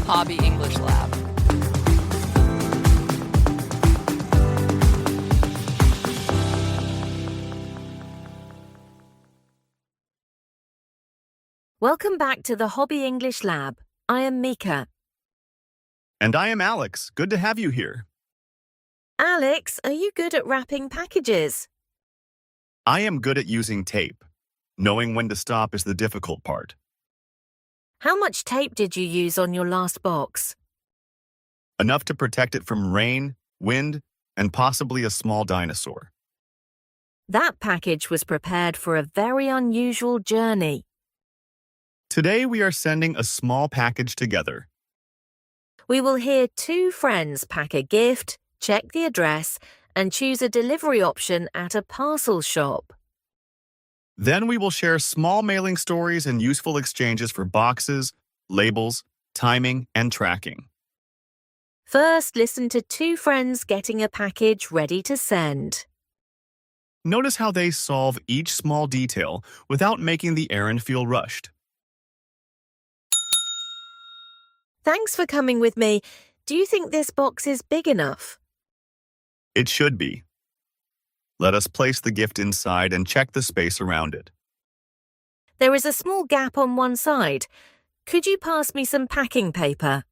Hobby English Lab. Welcome back to the Hobby English Lab. I am Mika. And I am Alex. Good to have you here. Alex, are you good at wrapping packages? I am good at using tape. Knowing when to stop is the difficult part. How much tape did you use on your last box? Enough to protect it from rain, wind, and possibly a small dinosaur. That package was prepared for a very unusual journey. Today we are sending a small package together. We will hear two friends pack a gift, check the address, and choose a delivery option at a parcel shop. Then we will share small mailing stories and useful exchanges for boxes, labels, timing, and tracking. First, listen to two friends getting a package ready to send. Notice how they solve each small detail without making the errand feel rushed. Thanks for coming with me. Do you think this box is big enough? It should be. Let us place the gift inside and check the space around it. There is a small gap on one side. Could you pass me some packing paper?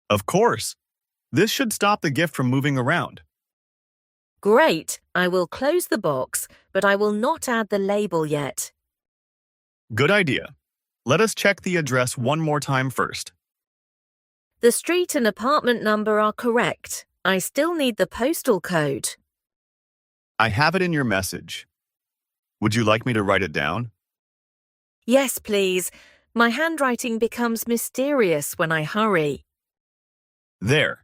Of course. This should stop the gift from moving around. Great. I will close the box, but I will not add the label yet. Good idea. Let us check the address one more time first. The street and apartment number are correct. I still need the postal code. I have it in your message. Would you like me to write it down? Yes, please. My handwriting becomes mysterious when I hurry. There.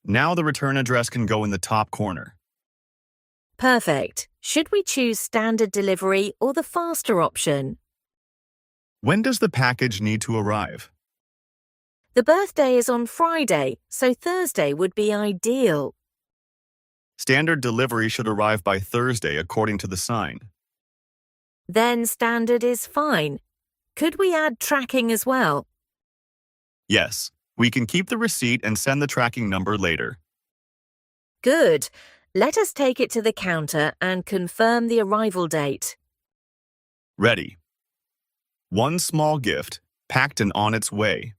Now the return address can go in the top corner. Perfect. Should we choose standard delivery or the faster option? When does the package need to arrive? The birthday is on Friday, so Thursday would be ideal. Standard delivery should arrive by Thursday according to the sign. Then standard is fine. Could we add tracking as well? Yes, we can keep the receipt and send the tracking number later. Good. Let us take it to the counter and confirm the arrival date. Ready. One small gift, packed and on its way.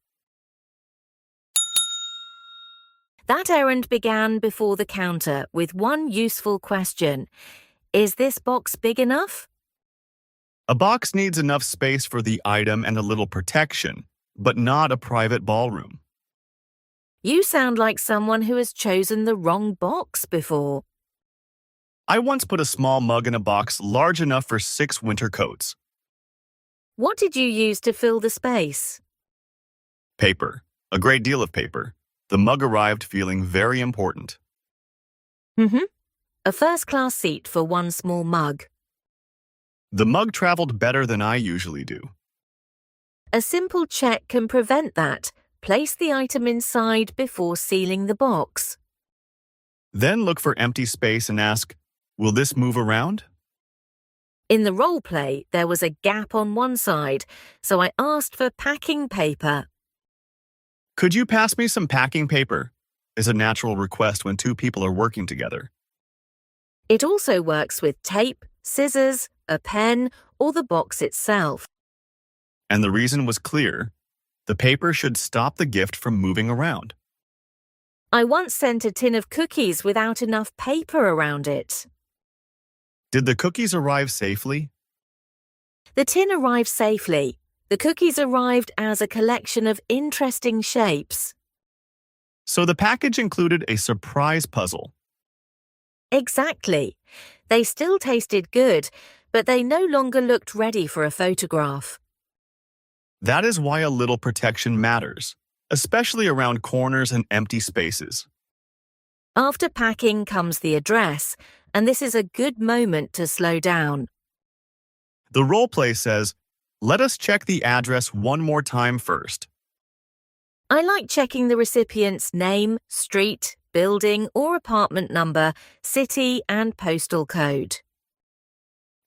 That errand began before the counter with one useful question. Is this box big enough? A box needs enough space for the item and a little protection, but not a private ballroom. You sound like someone who has chosen the wrong box before. I once put a small mug in a box large enough for 6 winter coats. What did you use to fill the space? Paper. A great deal of paper. The mug arrived feeling very important. A first-class seat for one small mug. The mug traveled better than I usually do. A simple check can prevent that. Place the item inside before sealing the box. Then look for empty space and ask, will this move around? In the role play, there was a gap on one side, so I asked for packing paper. Could you pass me some packing paper? Is a natural request when two people are working together. It also works with tape, scissors, a pen, or the box itself. And the reason was clear. The paper should stop the gift from moving around. I once sent a tin of cookies without enough paper around it. Did the cookies arrive safely? The tin arrived safely. The cookies arrived as a collection of interesting shapes. So the package included a surprise puzzle. Exactly. They still tasted good, but they no longer looked ready for a photograph. That is why a little protection matters, especially around corners and empty spaces. After packing comes the address, and this is a good moment to slow down. The role play says, let us check the address one more time first. I like checking the recipient's name, street, building or apartment number, city, and postal code.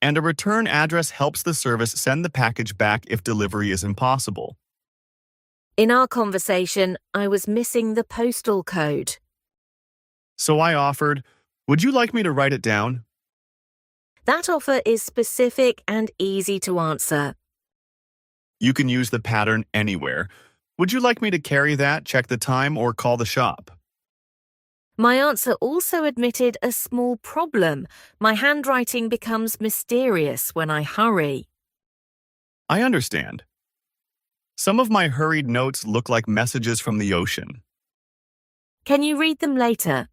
And a return address helps the service send the package back if delivery is impossible. In our conversation, I was missing the postal code. So I offered, would you like me to write it down? That offer is specific and easy to answer. You can use the pattern anywhere. Would you like me to carry that, check the time, or call the shop? My answer also admitted a small problem. My handwriting becomes mysterious when I hurry. I understand. Some of my hurried notes look like messages from the ocean. Can you read them later?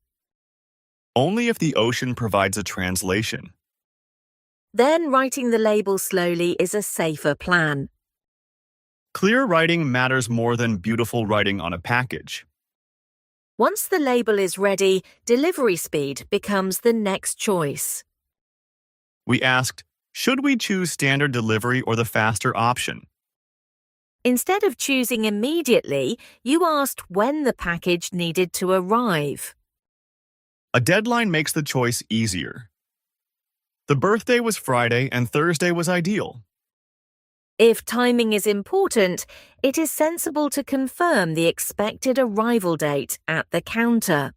Only if the ocean provides a translation. Then writing the label slowly is a safer plan. Clear writing matters more than beautiful writing on a package. Once the label is ready, delivery speed becomes the next choice. We asked, should we choose standard delivery or the faster option? Instead of choosing immediately, you asked when the package needed to arrive. A deadline makes the choice easier. The birthday was Friday and Thursday was ideal. If timing is important, it is sensible to confirm the expected arrival date at the counter.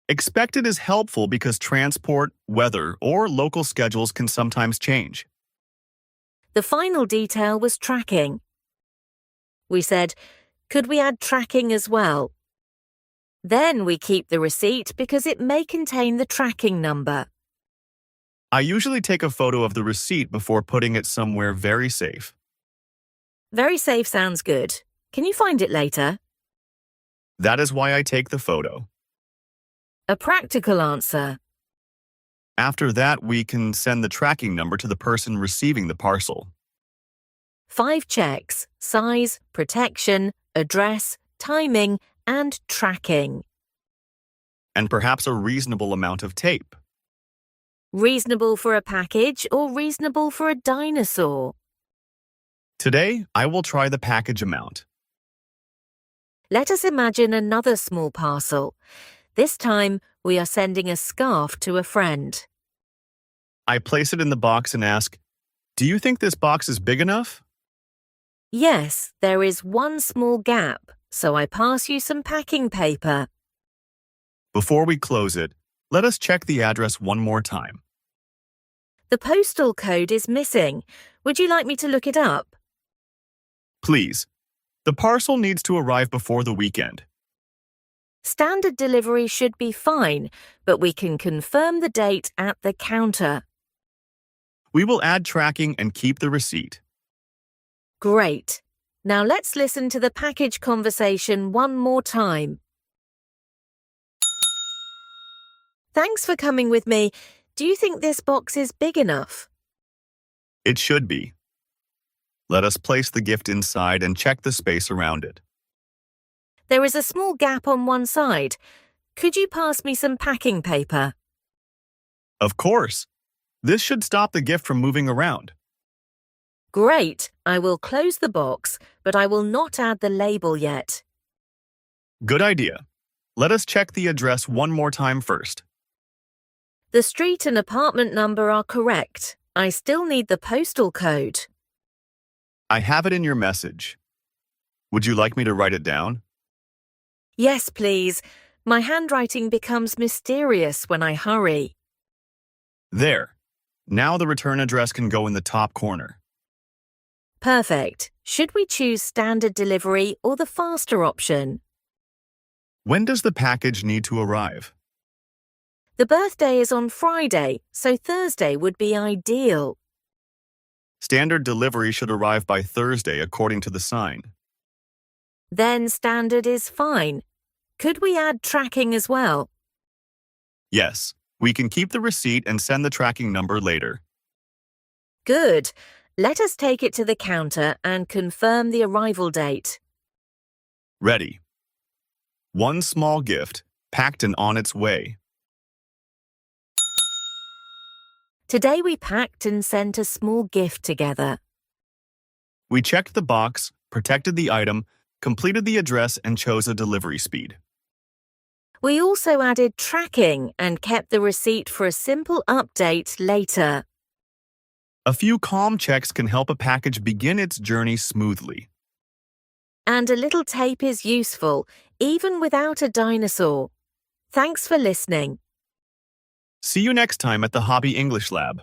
Expected is helpful because transport, weather, or local schedules can sometimes change. The final detail was tracking. We said, could we add tracking as well? Then we keep the receipt because it may contain the tracking number. I usually take a photo of the receipt before putting it somewhere very safe. Very safe sounds good. Can you find it later? That is why I take the photo. A practical answer. After that, we can send the tracking number to the person receiving the parcel. 5 checks: size, protection, address, timing, and tracking. And perhaps a reasonable amount of tape. Reasonable for a package or reasonable for a dinosaur? Today, I will try the package amount. Let us imagine another small parcel. This time, we are sending a scarf to a friend. I place it in the box and ask, do you think this box is big enough? Yes, there is one small gap, so I pass you some packing paper. Before we close it, let us check the address one more time. The postal code is missing. Would you like me to look it up? Please. The parcel needs to arrive before the weekend. Standard delivery should be fine, but we can confirm the date at the counter. We will add tracking and keep the receipt. Great. Now let's listen to the package conversation one more time. Thanks for coming with me. Do you think this box is big enough? It should be. Let us place the gift inside and check the space around it. There is a small gap on one side. Could you pass me some packing paper? Of course. This should stop the gift from moving around. Great. I will close the box, but I will not add the label yet. Good idea. Let us check the address one more time first. The street and apartment number are correct. I still need the postal code. I have it in your message. Would you like me to write it down? Yes, please. My handwriting becomes mysterious when I hurry. There. Now the return address can go in the top corner. Perfect. Should we choose standard delivery or the faster option? When does the package need to arrive? The birthday is on Friday, so Thursday would be ideal. Standard delivery should arrive by Thursday according to the sign. Then standard is fine. Could we add tracking as well? Yes, we can keep the receipt and send the tracking number later. Good. Let us take it to the counter and confirm the arrival date. Ready. One small gift, packed and on its way. Today we packed and sent a small gift together. We checked the box, protected the item, completed the address, and chose a delivery speed. We also added tracking and kept the receipt for a simple update later. A few calm checks can help a package begin its journey smoothly. And a little tape is useful, even without a dinosaur. Thanks for listening. See you next time at the Hobby English Lab.